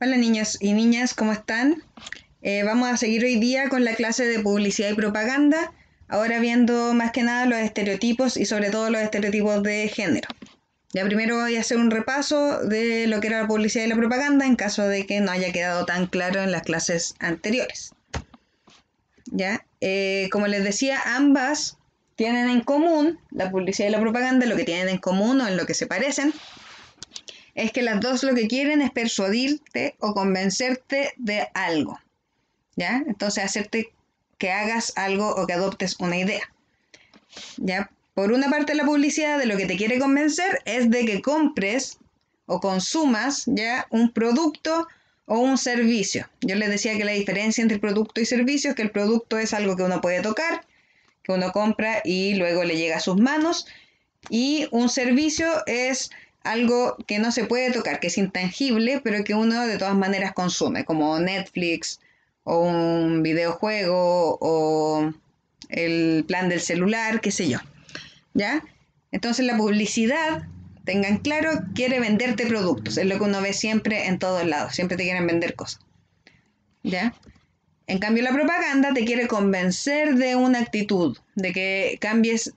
Hola niños y niñas, ¿cómo están? Vamos a seguir hoy día con la clase de publicidad y propaganda, ahora viendo más que nada los estereotipos y sobre todo los estereotipos de género. Ya primero voy a hacer un repaso de lo que era la publicidad y la propaganda en caso de que no haya quedado tan claro en las clases anteriores. ¿Ya? Como les decía, ambas tienen en común, la publicidad y la propaganda, lo que tienen en común o en lo que se parecen, es que las dos lo que quieren es persuadirte o convencerte de algo, ¿ya? Entonces hacerte que hagas algo o que adoptes una idea, ¿ya? Por una parte, la publicidad de lo que te quiere convencer es de que compres o consumas ya un producto o un servicio. Yo les decía que la diferencia entre producto y servicio es que el producto es algo que uno puede tocar, que uno compra y luego le llega a sus manos, y un servicio es algo que no se puede tocar, que es intangible, pero que uno de todas maneras consume, como Netflix o un videojuego o el plan del celular, qué sé yo. ¿Ya? Entonces la publicidad, tengan claro, quiere venderte productos. Es lo que uno ve siempre en todos lados. Siempre te quieren vender cosas. ¿Ya? En cambio la propaganda te quiere convencer de una actitud, de que cambies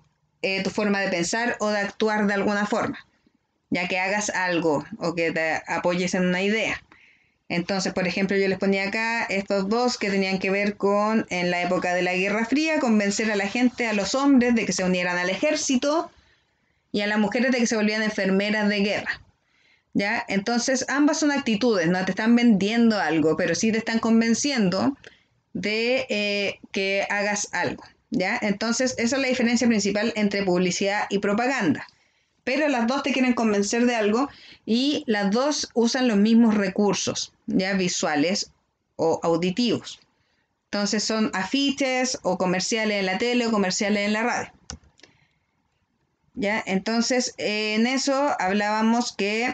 tu forma de pensar o de actuar de alguna forma, ya que hagas algo o que te apoyes en una idea. Entonces, por ejemplo, yo les ponía acá estos dos que tenían que ver con, en la época de la Guerra Fría, convencer a la gente, a los hombres, de que se unieran al ejército y a las mujeres de que se volvieran enfermeras de guerra. ¿Ya? Entonces, ambas son actitudes, no te están vendiendo algo, pero sí te están convenciendo de que hagas algo. ¿Ya? Entonces, esa es la diferencia principal entre publicidad y propaganda. Pero las dos te quieren convencer de algo y las dos usan los mismos recursos, ya visuales o auditivos. Entonces son afiches o comerciales en la tele o comerciales en la radio. ¿Ya? Entonces en eso hablábamos que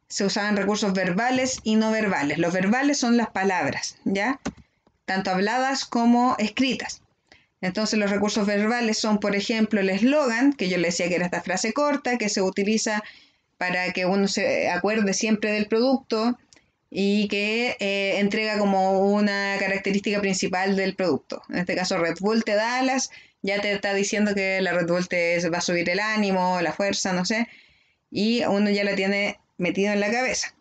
se usaban recursos verbales y no verbales. Los verbales son las palabras, ¿ya? Tanto habladas como escritas. Entonces los recursos verbales son, por ejemplo, el eslogan, que yo le decía que era esta frase corta, que se utiliza para que uno se acuerde siempre del producto y que entrega como una característica principal del producto. En este caso Red Bull te da alas, ya te está diciendo que la Red Bull te va a subir el ánimo, la fuerza, no sé, y uno ya la tiene metido en la cabeza.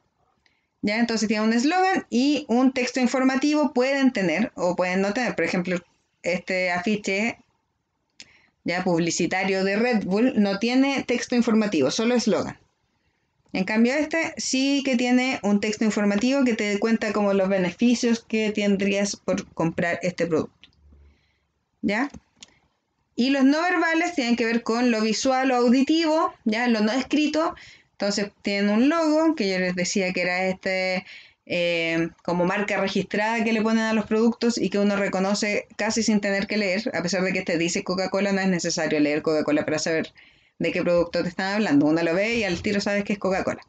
¿Ya? Entonces tiene un eslogan y un texto informativo pueden tener o pueden no tener. Por ejemplo, este afiche ya publicitario de Red Bull no tiene texto informativo, solo eslogan. En cambio este sí que tiene un texto informativo que te cuenta como los beneficios que tendrías por comprar este producto. ¿Ya? Y los no verbales tienen que ver con lo visual o auditivo, ya lo no escrito. Entonces tienen un logo que yo les decía que era como marca registrada que le ponen a los productos y que uno reconoce casi sin tener que leer, a pesar de que te dice Coca-Cola, no es necesario leer Coca-Cola para saber de qué producto te están hablando. Uno lo ve y al tiro sabes que es Coca-Cola,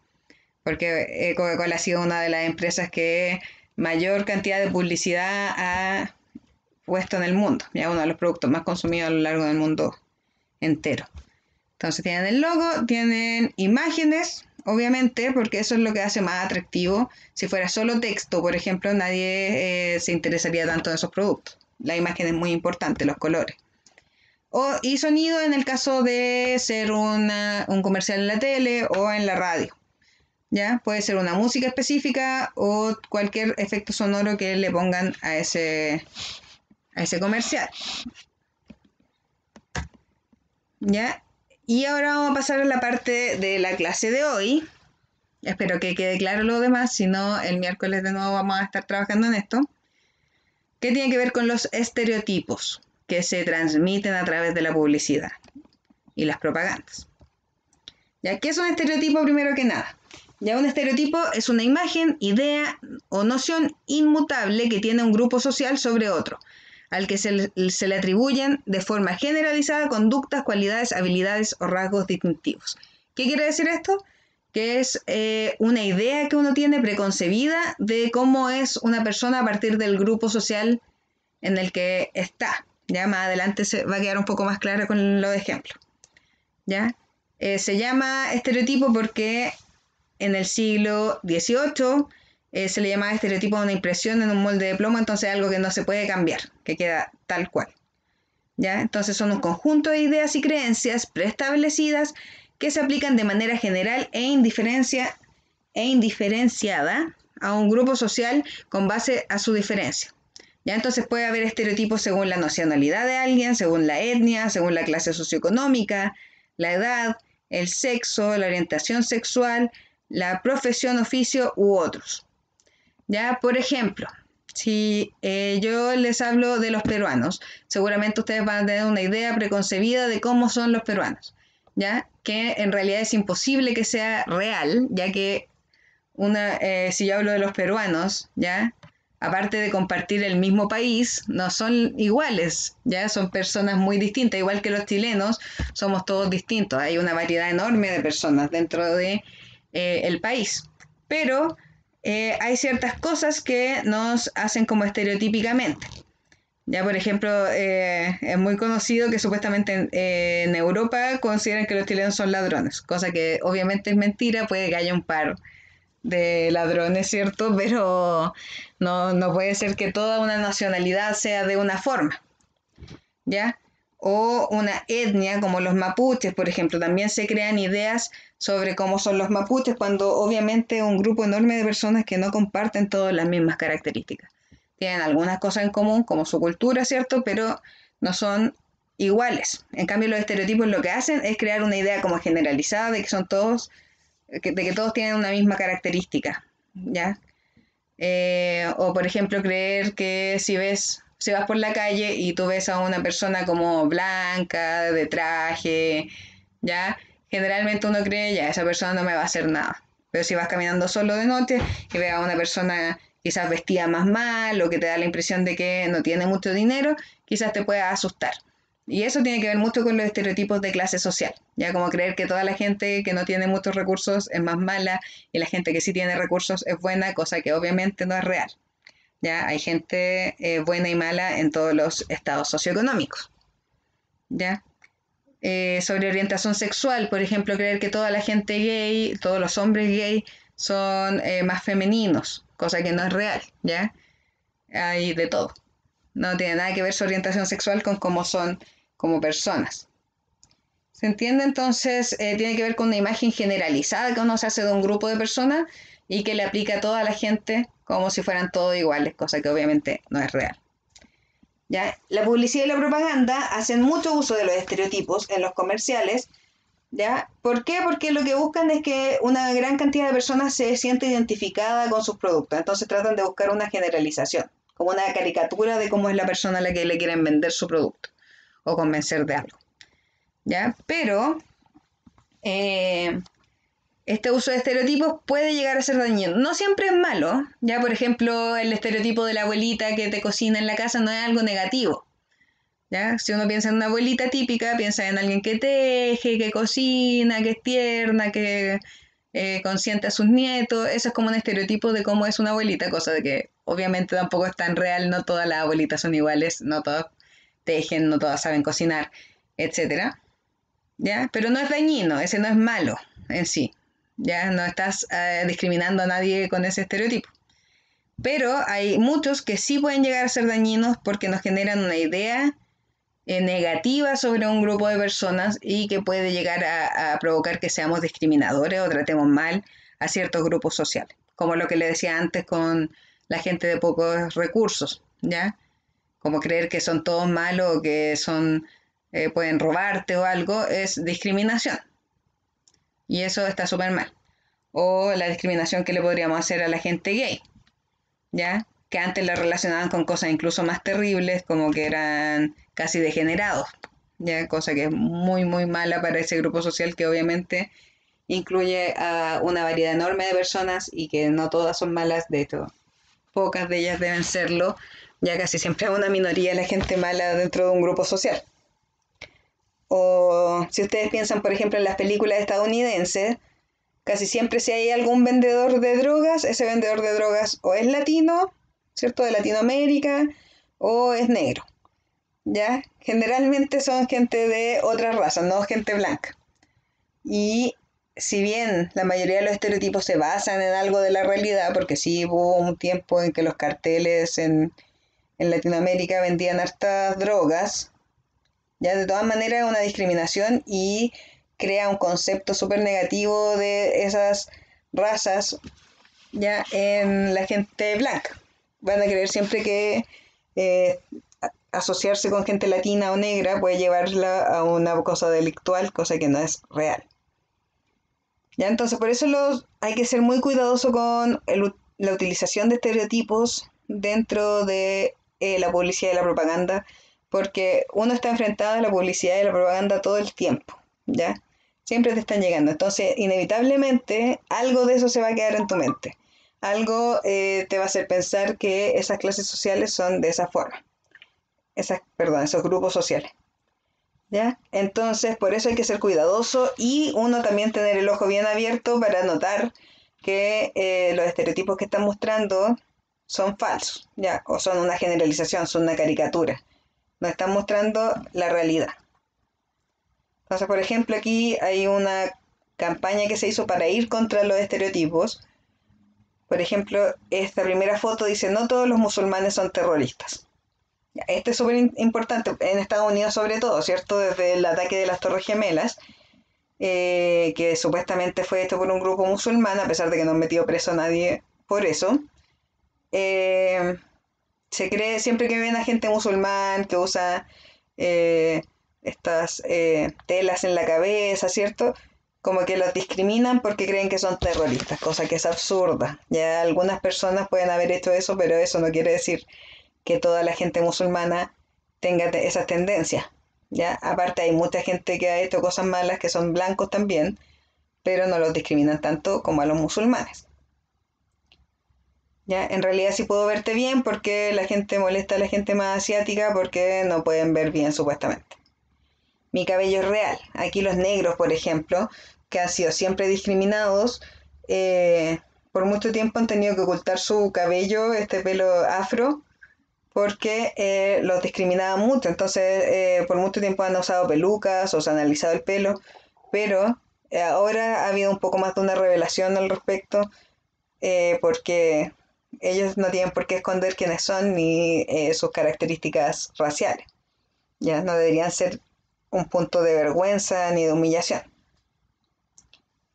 porque Coca-Cola ha sido una de las empresas que mayor cantidad de publicidad ha puesto en el mundo, ya uno de los productos más consumidos a lo largo del mundo entero. Entonces tienen el logo, tienen imágenes, obviamente, porque eso es lo que hace más atractivo. Si fuera solo texto, por ejemplo, nadie se interesaría tanto en esos productos. La imagen es muy importante, los colores. Y sonido en el caso de ser un comercial en la tele o en la radio. ¿Ya? Puede ser una música específica o cualquier efecto sonoro que le pongan a ese comercial. ¿Ya? Y ahora vamos a pasar a la parte de la clase de hoy. Espero que quede claro lo demás, si no, el miércoles de nuevo vamos a estar trabajando en esto. ¿Qué tiene que ver con los estereotipos que se transmiten a través de la publicidad y las propagandas? ¿Ya? ¿Qué es un estereotipo primero que nada? Ya, un estereotipo es una imagen, idea o noción inmutable que tiene un grupo social sobre otro, al que se le atribuyen de forma generalizada conductas, cualidades, habilidades o rasgos distintivos. ¿Qué quiere decir esto? Que es una idea que uno tiene preconcebida de cómo es una persona a partir del grupo social en el que está. Ya más adelante se va a quedar un poco más claro con los ejemplos. ¿Ya? Se llama estereotipo porque en el siglo XVIII se le llamaba estereotipo de una impresión en un molde de plomo, entonces algo que no se puede cambiar, que queda tal cual. ¿Ya? Entonces son un conjunto de ideas y creencias preestablecidas que se aplican de manera general e indiferenciada a un grupo social con base a su diferencia. ¿Ya? Entonces puede haber estereotipos según la nacionalidad de alguien, según la etnia, según la clase socioeconómica, la edad, el sexo, la orientación sexual, la profesión, oficio u otros. ¿Ya? Por ejemplo, si yo les hablo de los peruanos, seguramente ustedes van a tener una idea preconcebida de cómo son los peruanos, ¿ya? Que en realidad es imposible que sea real, ya que si yo hablo de los peruanos, ¿ya? Aparte de compartir el mismo país, no son iguales, ¿ya? Son personas muy distintas, igual que los chilenos, somos todos distintos, hay una variedad enorme de personas dentro de el país, pero hay ciertas cosas que nos hacen como estereotípicamente. Ya, por ejemplo, es muy conocido que supuestamente en Europa consideran que los chilenos son ladrones, cosa que obviamente es mentira, puede que haya un par de ladrones, ¿cierto? Pero no puede ser que toda una nacionalidad sea de una forma, ¿ya? O una etnia como los mapuches, por ejemplo. También se crean ideas sobre cómo son los mapuches cuando obviamente un grupo enorme de personas que no comparten todas las mismas características. Tienen algunas cosas en común, como su cultura, ¿cierto? Pero no son iguales. En cambio, los estereotipos lo que hacen es crear una idea como generalizada de que son todos, de que todos tienen una misma característica, ¿ya? O por ejemplo creer que si vas por la calle y tú ves a una persona como blanca, de traje, ¿ya? Generalmente uno cree, ya, esa persona no me va a hacer nada. Pero si vas caminando solo de noche y ves a una persona quizás vestida más mal o que te da la impresión de que no tiene mucho dinero, quizás te pueda asustar. Y eso tiene que ver mucho con los estereotipos de clase social, ya como creer que toda la gente que no tiene muchos recursos es más mala y la gente que sí tiene recursos es buena, cosa que obviamente no es real. Ya hay gente buena y mala en todos los estados socioeconómicos. Ya sobre orientación sexual, por ejemplo, creer que toda la gente gay, todos los hombres gay son más femeninos, cosa que no es real. Ya hay de todo. No tiene nada que ver su orientación sexual con cómo son como personas. ¿Se entiende? Entonces, tiene que ver con una imagen generalizada que uno se hace de un grupo de personas y que le aplica a toda la gente como si fueran todos iguales, cosa que obviamente no es real. ¿Ya? La publicidad y la propaganda hacen mucho uso de los estereotipos en los comerciales. ¿Ya? ¿Por qué? Porque lo que buscan es que una gran cantidad de personas se siente identificada con sus productos. Entonces tratan de buscar una generalización, como una caricatura de cómo es la persona a la que le quieren vender su producto o convencer de algo. ¿Ya? Pero este uso de estereotipos puede llegar a ser dañino. No siempre es malo. Ya, por ejemplo, el estereotipo de la abuelita que te cocina en la casa no es algo negativo. ¿Ya? Si uno piensa en una abuelita típica, piensa en alguien que teje, que cocina, que es tierna, que consiente a sus nietos. Eso es como un estereotipo de cómo es una abuelita, cosa de que obviamente tampoco es tan real. No todas las abuelitas son iguales, no todas tejen, no todas saben cocinar, etcétera. ¿Ya? Pero no es dañino, ese no es malo en sí. Ya no estás discriminando a nadie con ese estereotipo. Pero hay muchos que sí pueden llegar a ser dañinos porque nos generan una idea negativa sobre un grupo de personas y que puede llegar a provocar que seamos discriminadores o tratemos mal a ciertos grupos sociales, como lo que le decía antes con la gente de pocos recursos, ¿ya? Como creer que son todos malos o que pueden robarte o algo, es discriminación. Y eso está súper mal. O la discriminación que le podríamos hacer a la gente gay, ¿ya? Que antes la relacionaban con cosas incluso más terribles, como que eran casi degenerados, ¿ya? Cosa que es muy, muy mala para ese grupo social que obviamente incluye a una variedad enorme de personas y que no todas son malas, de hecho, pocas de ellas deben serlo, ya casi siempre hay una minoría de la gente mala dentro de un grupo social. O si ustedes piensan, por ejemplo, en las películas estadounidenses, casi siempre si hay algún vendedor de drogas, ese vendedor de drogas o es latino, ¿cierto? De Latinoamérica, o es negro, ¿ya? Generalmente son gente de otras razas, no gente blanca. Y si bien la mayoría de los estereotipos se basan en algo de la realidad, porque sí hubo un tiempo en que los carteles en Latinoamérica vendían hartas drogas, ya de todas maneras es una discriminación y crea un concepto súper negativo de esas razas ya en la gente blanca. Van a creer siempre que eh, asociarse con gente latina o negra puede llevarla a una cosa delictual, cosa que no es real. Ya, entonces por eso hay que ser muy cuidadoso con la utilización de estereotipos dentro de la publicidad y la propaganda, porque uno está enfrentado a la publicidad y la propaganda todo el tiempo, ¿ya? Siempre te están llegando. Entonces, inevitablemente, algo de eso se va a quedar en tu mente. Algo te va a hacer pensar que esas clases sociales son de esa forma. Esos grupos sociales. ¿Ya? Entonces, por eso hay que ser cuidadoso y uno también tener el ojo bien abierto para notar que los estereotipos que están mostrando son falsos, ¿ya? O son una generalización, son una caricatura. No están mostrando la realidad. Entonces, por ejemplo, aquí hay una campaña que se hizo para ir contra los estereotipos. Por ejemplo, esta primera foto dice, no todos los musulmanes son terroristas. Este es súper importante en Estados Unidos sobre todo, ¿cierto? Desde el ataque de las Torres Gemelas, que supuestamente fue hecho por un grupo musulmán, a pesar de que no han metido preso a nadie por eso. Eh, Se cree, siempre que ven a gente musulmán que usa estas telas en la cabeza, ¿cierto? Como que los discriminan porque creen que son terroristas, cosa que es absurda. Ya algunas personas pueden haber hecho eso, pero eso no quiere decir que toda la gente musulmana tenga esas tendencias. ¿Ya? Aparte hay mucha gente que ha hecho cosas malas que son blancos también, pero no los discriminan tanto como a los musulmanes. ¿Ya? En realidad sí puedo verte bien porque la gente molesta a la gente más asiática porque no pueden ver bien supuestamente. Mi cabello es real. Aquí los negros, por ejemplo, que han sido siempre discriminados, por mucho tiempo han tenido que ocultar su cabello, este pelo afro, porque los discriminaban mucho. Entonces, por mucho tiempo han usado pelucas o se han alisado el pelo, pero ahora ha habido un poco más de una revelación al respecto, porque ellos no tienen por qué esconder quiénes son ni sus características raciales. Ya no deberían ser un punto de vergüenza ni de humillación.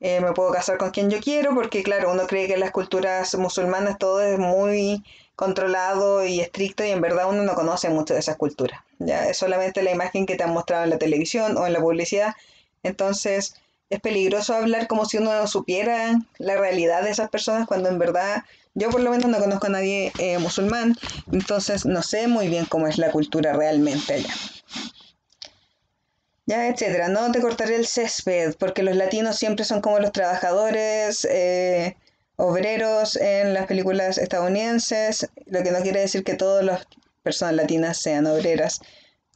Me puedo casar con quien yo quiero porque, claro, uno cree que en las culturas musulmanas todo es muy controlado y estricto y en verdad uno no conoce mucho de esas culturas. Ya es solamente la imagen que te han mostrado en la televisión o en la publicidad. Entonces es peligroso hablar como si uno no supiera la realidad de esas personas cuando en verdad yo por lo menos no conozco a nadie musulmán, entonces no sé muy bien cómo es la cultura realmente allá. Ya, etcétera. No te cortaré el césped, porque los latinos siempre son como los trabajadores, obreros en las películas estadounidenses, lo que no quiere decir que todas las personas latinas sean obreras,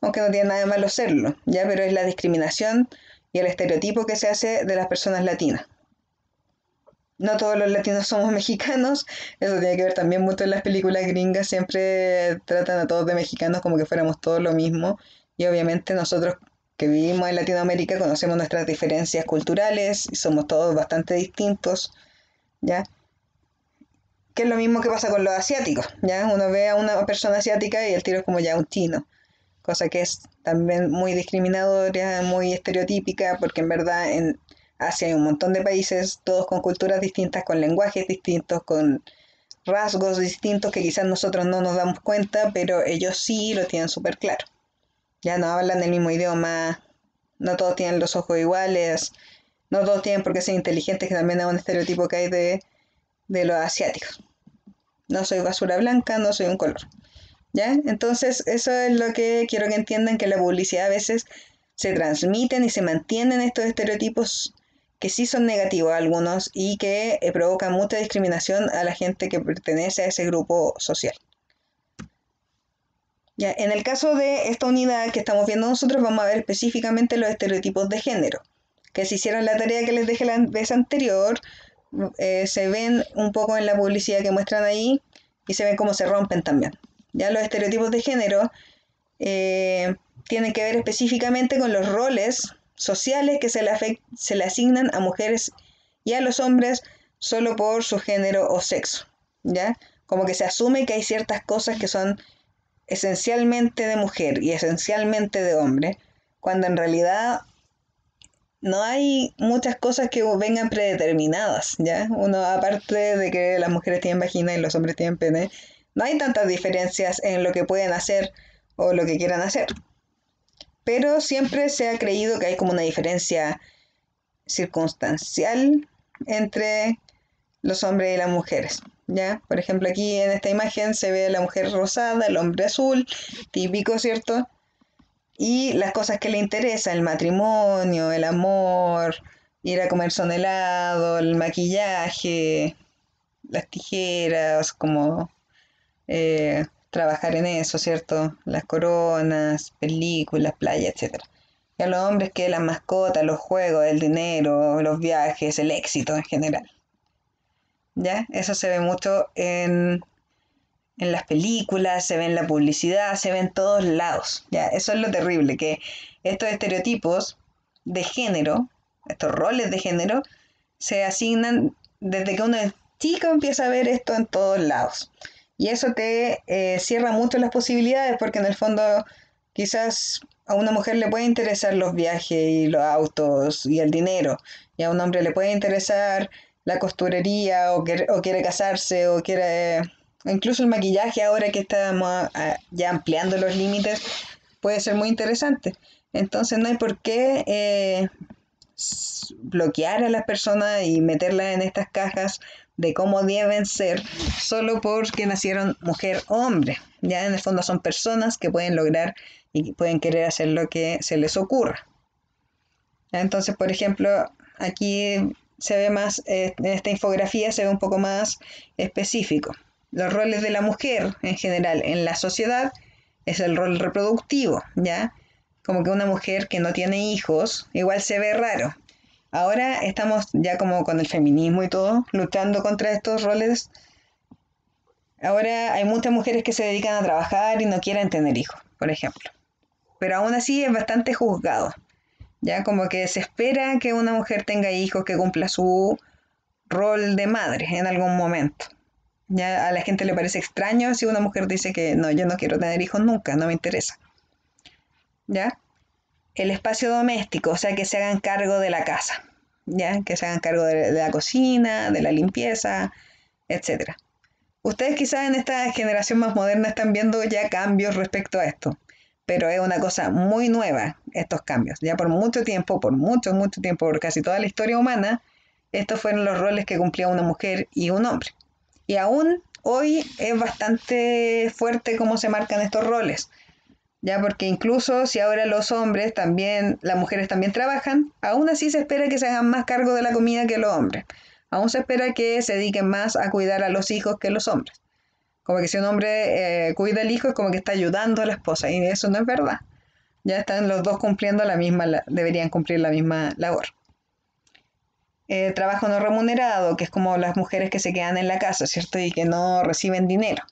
aunque no tiene nada de malo serlo, ya, pero es la discriminación y el estereotipo que se hace de las personas latinas. No todos los latinos somos mexicanos, eso tiene que ver también mucho en las películas gringas, siempre tratan a todos de mexicanos como que fuéramos todos lo mismo, y obviamente nosotros que vivimos en Latinoamérica conocemos nuestras diferencias culturales y somos todos bastante distintos, ¿ya? Que es lo mismo que pasa con los asiáticos, ¿ya? Uno ve a una persona asiática y el tiro es como ya un chino, cosa que es también muy discriminatoria, muy estereotípica, porque en verdad en Asia hay un montón de países, todos con culturas distintas, con lenguajes distintos, con rasgos distintos que quizás nosotros no nos damos cuenta, pero ellos sí lo tienen súper claro. Ya no hablan el mismo idioma, no todos tienen los ojos iguales, no todos tienen por qué ser inteligentes, que también es un estereotipo que hay de los asiáticos. No soy basura blanca, no soy un color. ¿Ya? Entonces, eso es lo que quiero que entiendan, que la publicidad a veces se transmiten y se mantienen estos estereotipos que sí son negativos a algunos y que provocan mucha discriminación a la gente que pertenece a ese grupo social. Ya, en el caso de esta unidad que estamos viendo nosotros, vamos a ver específicamente los estereotipos de género, que si hicieron la tarea que les dejé la vez anterior, se ven un poco en la publicidad que muestran ahí y se ven cómo se rompen también. Ya los estereotipos de género tienen que ver específicamente con los roles sociales que se le asignan a mujeres y a los hombres solo por su género o sexo, ¿ya? Como que se asume que hay ciertas cosas que son esencialmente de mujer y esencialmente de hombre, cuando en realidad no hay muchas cosas que vengan predeterminadas, ¿ya? Uno, aparte de que las mujeres tienen vagina y los hombres tienen pene, no hay tantas diferencias en lo que pueden hacer o lo que quieran hacer. Pero siempre se ha creído que hay como una diferencia circunstancial entre los hombres y las mujeres, ¿ya? Por ejemplo, aquí en esta imagen se ve la mujer rosada, el hombre azul, típico, ¿cierto? Y las cosas que le interesan, el matrimonio, el amor, ir a comerse un helado, el maquillaje, las tijeras, como trabajar en eso, ¿cierto? Las coronas, películas, playa, etcétera. Y a los hombres que las mascotas, los juegos, el dinero, los viajes, el éxito en general. ¿Ya? Eso se ve mucho en las películas, se ve en la publicidad, se ve en todos lados. ¿Ya? Eso es lo terrible, que estos estereotipos de género, estos roles de género, se asignan desde que uno es chico, empieza a ver esto en todos lados. Y eso te cierra mucho las posibilidades, porque en el fondo quizás a una mujer le puede interesar los viajes y los autos y el dinero, y a un hombre le puede interesar la costurería o quiere casarse o quiere... incluso el maquillaje, ahora que estamos ya ampliando los límites, puede ser muy interesante. Entonces no hay por qué bloquear a las personas y meterlas en estas cajas de cómo deben ser solo porque nacieron mujer o hombre. Ya en el fondo son personas que pueden lograr y pueden querer hacer lo que se les ocurra. ¿Ya? Entonces, por ejemplo, aquí se ve más, en esta infografía se ve un poco más específico. Los roles de la mujer en general en la sociedad es el rol reproductivo, ¿ya? Como que una mujer que no tiene hijos igual se ve raro. Ahora estamos ya como con el feminismo y todo, luchando contra estos roles. Ahora hay muchas mujeres que se dedican a trabajar y no quieren tener hijos, por ejemplo. Pero aún así es bastante juzgado. Ya como que se espera que una mujer tenga hijos, que cumpla su rol de madre en algún momento. Ya a la gente le parece extraño si una mujer dice que no, yo no quiero tener hijos nunca, no me interesa. ¿Ya? El espacio doméstico, o sea, que se hagan cargo de la casa, ¿ya? Que se hagan cargo de la cocina, de la limpieza, etcétera. Ustedes quizás en esta generación más moderna están viendo ya cambios respecto a esto, pero es una cosa muy nueva estos cambios. Ya por mucho tiempo, por mucho, mucho tiempo, por casi toda la historia humana, estos fueron los roles que cumplía una mujer y un hombre. Y aún hoy es bastante fuerte cómo se marcan estos roles. Ya porque incluso si ahora los hombres también, las mujeres también trabajan, aún así se espera que se hagan más cargo de la comida que los hombres. Aún se espera que se dediquen más a cuidar a los hijos que los hombres. Como que si un hombre cuida al hijo es como que está ayudando a la esposa y eso no es verdad. Ya están los dos cumpliendo deberían cumplir la misma labor. Trabajo no remunerado, que es como las mujeres que se quedan en la casa, ¿cierto? Y que no reciben dinero,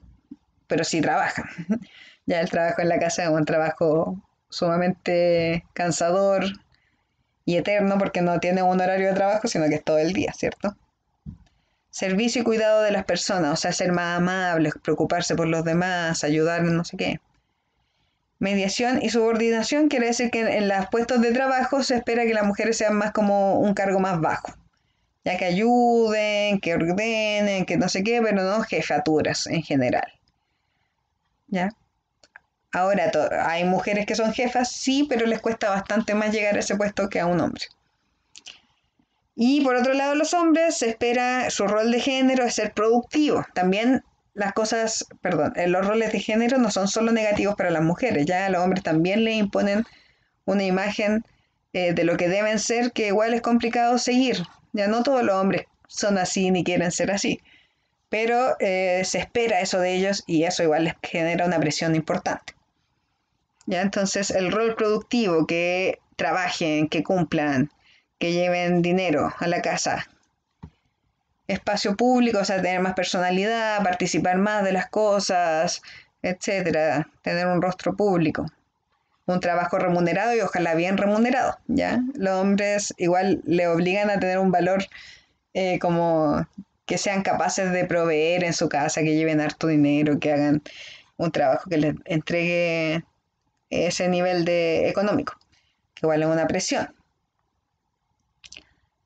pero sí trabajan. Ya el trabajo en la casa es un trabajo sumamente cansador y eterno porque no tiene un horario de trabajo, sino que es todo el día, ¿cierto? Servicio y cuidado de las personas, o sea, ser más amables, preocuparse por los demás, ayudar, no sé qué. Mediación y subordinación quiere decir que en los puestos de trabajo se espera que las mujeres sean más como un cargo más bajo, ya que ayuden, que ordenen, que no sé qué, pero no jefaturas en general. ¿Ya? Ahora, hay mujeres que son jefas, sí, pero les cuesta bastante más llegar a ese puesto que a un hombre. Y por otro lado, los hombres se espera su rol de género es ser productivo. También los roles de género no son solo negativos para las mujeres, ya a los hombres también le imponen una imagen de lo que deben ser que igual es complicado seguir. Ya no todos los hombres son así ni quieren ser así, pero se espera eso de ellos y eso igual les genera una presión importante. Ya, entonces el rol productivo, que trabajen, que cumplan, que lleven dinero a la casa. Espacio público, o sea, tener más personalidad, participar más de las cosas, etcétera, tener un rostro público. un trabajo remunerado y ojalá bien remunerado, ¿ya? Los hombres igual le obligan a tener un valor como que sean capaces de proveer en su casa, que lleven harto dinero, que hagan un trabajo que les entregue ese nivel de económico, que igual es una presión.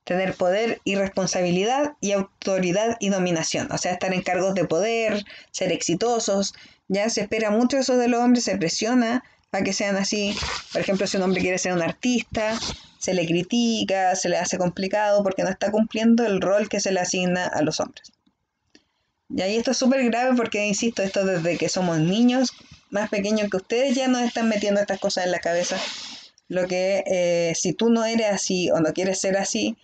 Tener poder y responsabilidad y autoridad y dominación, o sea, estar en cargos de poder, ser exitosos, ya se espera mucho eso de los hombres, se presiona a que sean así. Por ejemplo, si un hombre quiere ser un artista, se le critica, se le hace complicado porque no está cumpliendo el rol que se le asigna a los hombres. Y ahí esto es súper grave porque, insisto, esto desde que somos niños, más pequeños que ustedes, ya nos están metiendo estas cosas en la cabeza. Lo que si tú no eres así o no quieres ser así,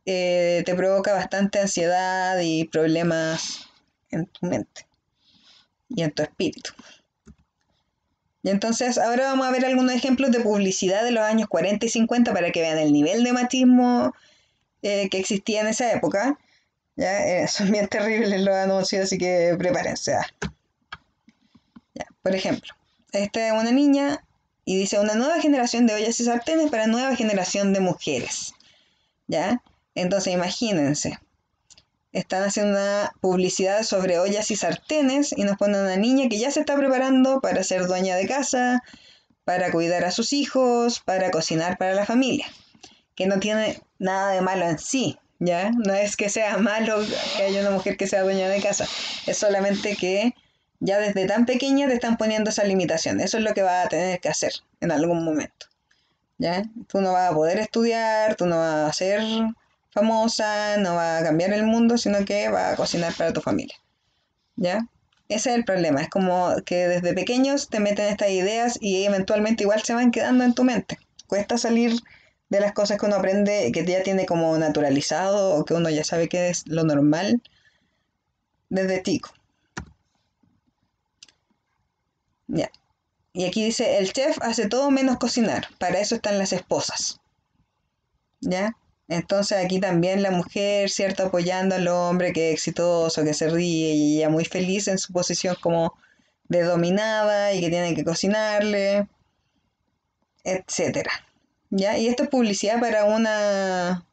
te provoca bastante ansiedad y problemas en tu mente y en tu espíritu. Y entonces ahora vamos a ver algunos ejemplos de publicidad de los años 40 y 50 para que vean el nivel de machismo que existía en esa época. ¿Ya? Son bien terribles los anuncios, así que prepárense. Ya, por ejemplo, esta es una niña y dice una nueva generación de ollas y sartenes para nueva generación de mujeres. ¿Ya? Entonces imagínense, están haciendo una publicidad sobre ollas y sartenes y nos ponen a una niña que ya se está preparando para ser dueña de casa, para cuidar a sus hijos, para cocinar para la familia, que no tiene nada de malo en sí, ¿ya? No es que sea malo que haya una mujer que sea dueña de casa, es solamente que ya desde tan pequeña te están poniendo esa limitación. Eso es lo que vas a tener que hacer en algún momento, ¿ya? Tú no vas a poder estudiar, tú no vas a ser famosa, no vas a cambiar el mundo, sino que vas a cocinar para tu familia, ¿ya? Ese es el problema, es como que desde pequeños te meten estas ideas y eventualmente igual se van quedando en tu mente. Cuesta salir de las cosas que uno aprende, que ya tiene como naturalizado o que uno ya sabe que es lo normal desde chico. Ya. Y aquí dice, el chef hace todo menos cocinar, para eso están las esposas. ¿Ya? Entonces aquí también la mujer, ¿cierto? Apoyando al hombre que es exitoso, que se ríe y ella muy feliz en su posición como de dominada y que tiene que cocinarle, etcétera. ¿Ya? Y esto es publicidad para una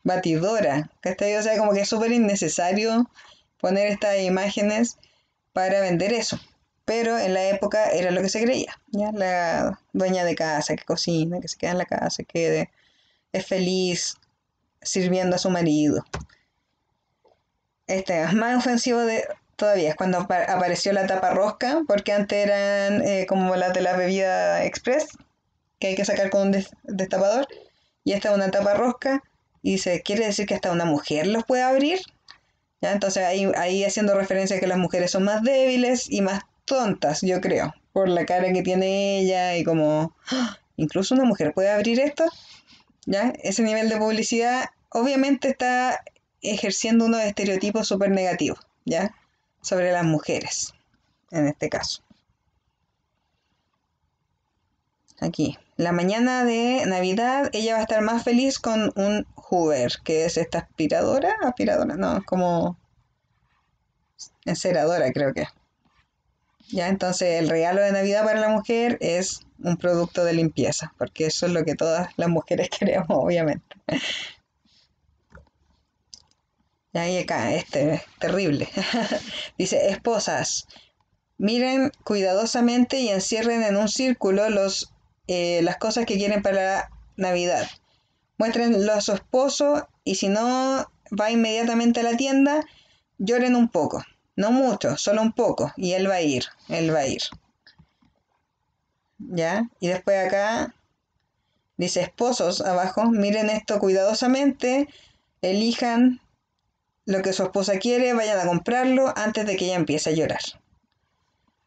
batidora, ¿cachai? O sea, como que es súper innecesario poner estas imágenes para vender eso. Pero en la época era lo que se creía, ¿ya? La dueña de casa que cocina, que se queda en la casa, que es feliz sirviendo a su marido. Este es más ofensivo todavía, es cuando apareció la tapa rosca, porque antes eran como las de la bebida express, que hay que sacar con un destapador, y esta es una tapa rosca, y dice, ¿quiere decir que hasta una mujer los puede abrir? ¿Ya? Entonces ahí haciendo referencia a que las mujeres son más débiles y más tontas, yo creo, por la cara que tiene ella y como, ¡ah! ¿Incluso una mujer puede abrir esto? ¿Ya? Ese nivel de publicidad obviamente está ejerciendo unos estereotipos súper negativos, ¿ya? Sobre las mujeres, en este caso. Aquí, la mañana de Navidad, ella va a estar más feliz con un Hoover, que es esta aspiradora, no, como enceradora creo que. Ya, entonces el regalo de Navidad para la mujer es un producto de limpieza, porque eso es lo que todas las mujeres queremos, obviamente. Y ahí acá, este es terrible. Dice, esposas, miren cuidadosamente y encierren en un círculo las cosas que quieren para Navidad. Muéstrenlo a su esposo y si no va inmediatamente a la tienda, lloren un poco. No mucho, solo un poco. Y él va a ir. ¿Ya? Y después acá dice esposos abajo, miren esto cuidadosamente, elijan lo que su esposa quiere, vayan a comprarlo antes de que ella empiece a llorar.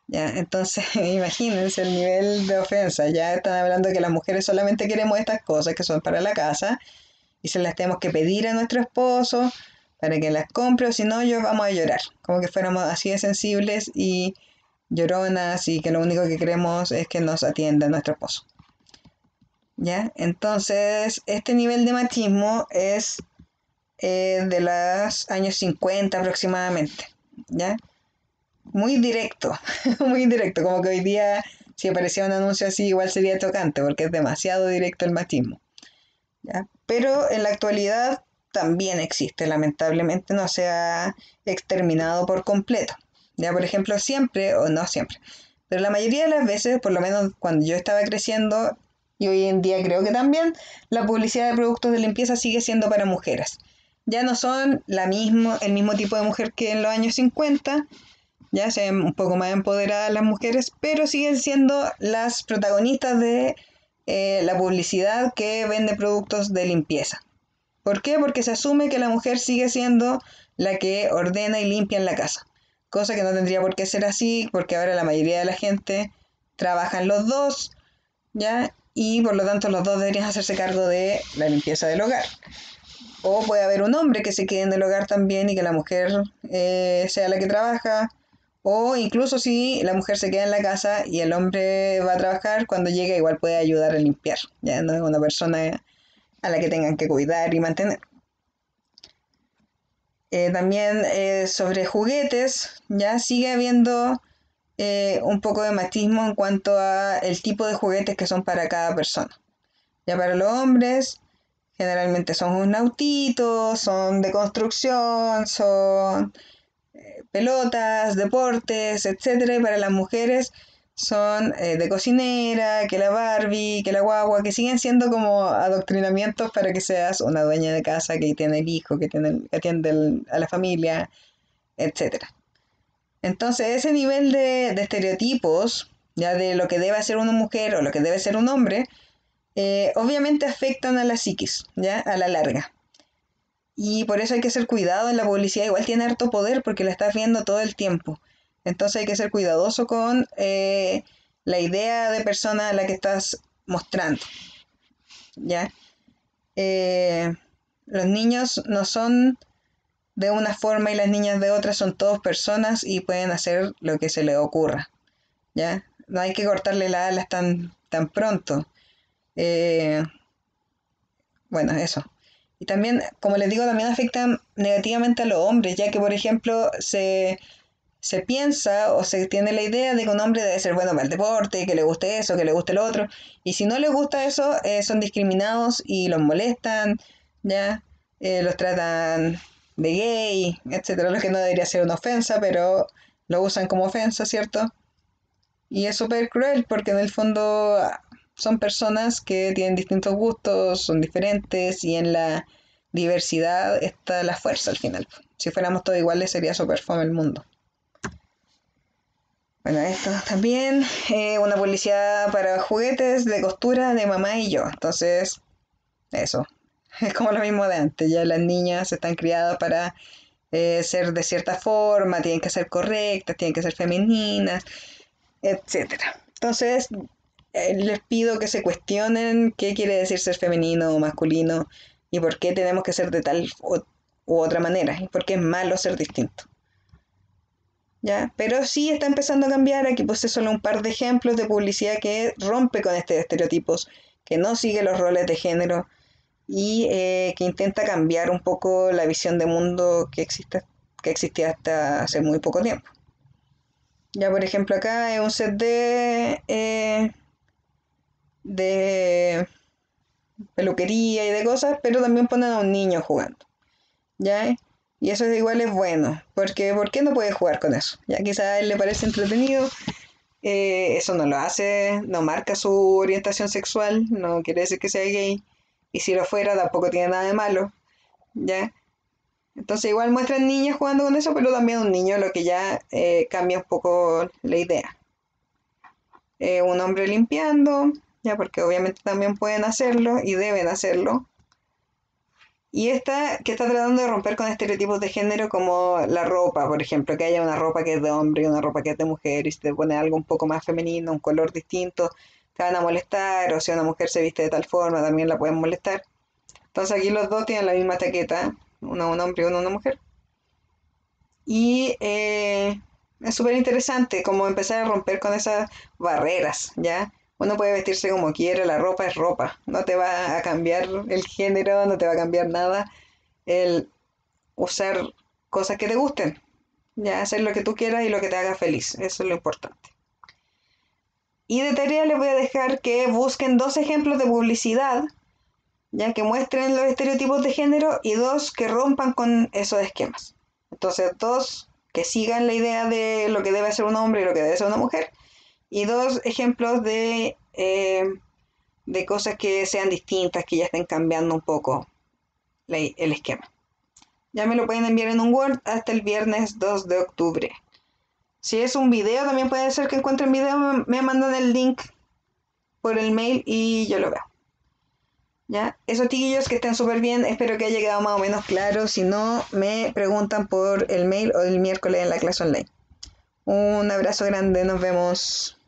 Ya, entonces imagínense el nivel de ofensa. Ya están hablando de que las mujeres solamente queremos estas cosas que son para la casa y se las tenemos que pedir a nuestro esposo para que las compre o si no, yo vamos a llorar. Como que fuéramos así de sensibles y lloronas y que lo único que queremos es que nos atienda nuestro esposo. ¿Ya? Entonces, este nivel de machismo es de los años 50 aproximadamente, ¿ya? Muy directo, muy directo, como que hoy día si aparecía un anuncio así, igual sería chocante, porque es demasiado directo el machismo. ¿Ya? Pero en la actualidad también existe, lamentablemente no se ha exterminado por completo. Ya, por ejemplo, siempre, o no siempre, pero la mayoría de las veces, por lo menos cuando yo estaba creciendo, y hoy en día creo que también, la publicidad de productos de limpieza sigue siendo para mujeres. Ya no son el mismo tipo de mujer que en los años 50, ya se ven un poco más empoderadas las mujeres, pero siguen siendo las protagonistas de la publicidad que vende productos de limpieza. ¿Por qué? Porque se asume que la mujer sigue siendo la que ordena y limpia en la casa, cosa que no tendría por qué ser así, porque ahora la mayoría de la gente trabajan los dos, ¿ya? Y por lo tanto los dos deberían hacerse cargo de la limpieza del hogar. O puede haber un hombre que se quede en el hogar también y que la mujer sea la que trabaja. O incluso si la mujer se queda en la casa y el hombre va a trabajar, cuando llega igual puede ayudar a limpiar. Ya no es una persona a la que tengan que cuidar y mantener. También sobre juguetes, ya sigue habiendo un poco de machismo en cuanto a el tipo de juguetes que son para cada persona. Ya para los hombres, generalmente son un autito, son de construcción, son pelotas, deportes, etcétera. Y para las mujeres son de cocinera, que la Barbie, que la guagua, que siguen siendo como adoctrinamientos para que seas una dueña de casa que tiene el hijo, que atiende a la familia, etcétera. Entonces, ese nivel de estereotipos, ya de lo que debe hacer una mujer o lo que debe ser un hombre, obviamente afectan a la psiquis, ya a la larga. Y por eso hay que hacer cuidado en la publicidad. Igual tiene harto poder porque la estás viendo todo el tiempo. Entonces hay que ser cuidadoso con la idea de persona a la que estás mostrando. ¿Ya? Eh, los niños no son de una forma y las niñas de otra, son todos personas y pueden hacer lo que se les ocurra. ¿Ya? No hay que cortarle las alas tan pronto. Eh, bueno, eso. Y también, como les digo, también afectan negativamente a los hombres, ya que, por ejemplo, se piensa o se tiene la idea de que un hombre debe ser bueno para el deporte, que le guste eso, que le guste lo otro. Y si no les gusta eso, son discriminados y los molestan, ¿ya? Los tratan de gay, etcétera, lo que no debería ser una ofensa, pero lo usan como ofensa, ¿cierto? Y es súper cruel porque en el fondo son personas que tienen distintos gustos, son diferentes y en la diversidad está la fuerza al final. Si fuéramos todos iguales sería súper fome el mundo. Bueno, esto también, una publicidad para juguetes de costura de mamá y yo. Entonces, eso, es como lo mismo de antes. Ya las niñas están criadas para ser de cierta forma, tienen que ser correctas, tienen que ser femeninas, etcétera. Entonces, les pido que se cuestionen qué quiere decir ser femenino o masculino y por qué tenemos que ser de tal u otra manera y por qué es malo ser distinto. ¿Ya? Pero sí está empezando a cambiar. Aquí puse solo un par de ejemplos de publicidad que rompe con estos estereotipos, que no sigue los roles de género y que intenta cambiar un poco la visión de mundo que existía hasta hace muy poco tiempo. Ya, por ejemplo, acá es un set de peluquería y de cosas, pero también ponen a un niño jugando, ¿ya? Y eso igual es bueno, porque ¿por qué no puede jugar con eso? Ya quizás a él le parece entretenido, eso no lo hace, no marca su orientación sexual, no quiere decir que sea gay, y si lo fuera tampoco tiene nada de malo, ¿ya? Entonces igual muestran niños jugando con eso, pero también un niño, lo que ya cambia un poco la idea. Un hombre limpiando, ya porque obviamente también pueden hacerlo y deben hacerlo. Y esta que está tratando de romper con estereotipos de género como la ropa, por ejemplo, que haya una ropa que es de hombre y una ropa que es de mujer, y si te pone algo un poco más femenino, un color distinto, te van a molestar, o si una mujer se viste de tal forma, también la pueden molestar. Entonces aquí los dos tienen la misma chaqueta, uno un hombre y uno una mujer. Y es súper interesante como empezar a romper con esas barreras, ¿ya? Uno puede vestirse como quiere, la ropa es ropa, no te va a cambiar el género, no te va a cambiar nada el usar cosas que te gusten, ya hacer lo que tú quieras y lo que te haga feliz, eso es lo importante. Y de tarea les voy a dejar que busquen 2 ejemplos de publicidad, ya que muestren los estereotipos de género, y 2 que rompan con esos esquemas. Entonces, 2 que sigan la idea de lo que debe ser un hombre y lo que debe ser una mujer, y 2 ejemplos de cosas que sean distintas, que ya estén cambiando un poco el esquema. Ya me lo pueden enviar en un Word hasta el viernes 2 de octubre. Si es un video, también puede ser que encuentren video, me mandan el link por el mail y yo lo veo. ¿Ya? Esos chiquillos, que estén súper bien, espero que haya quedado más o menos claro. Si no, me preguntan por el mail o el miércoles en la clase online. Un abrazo grande, nos vemos.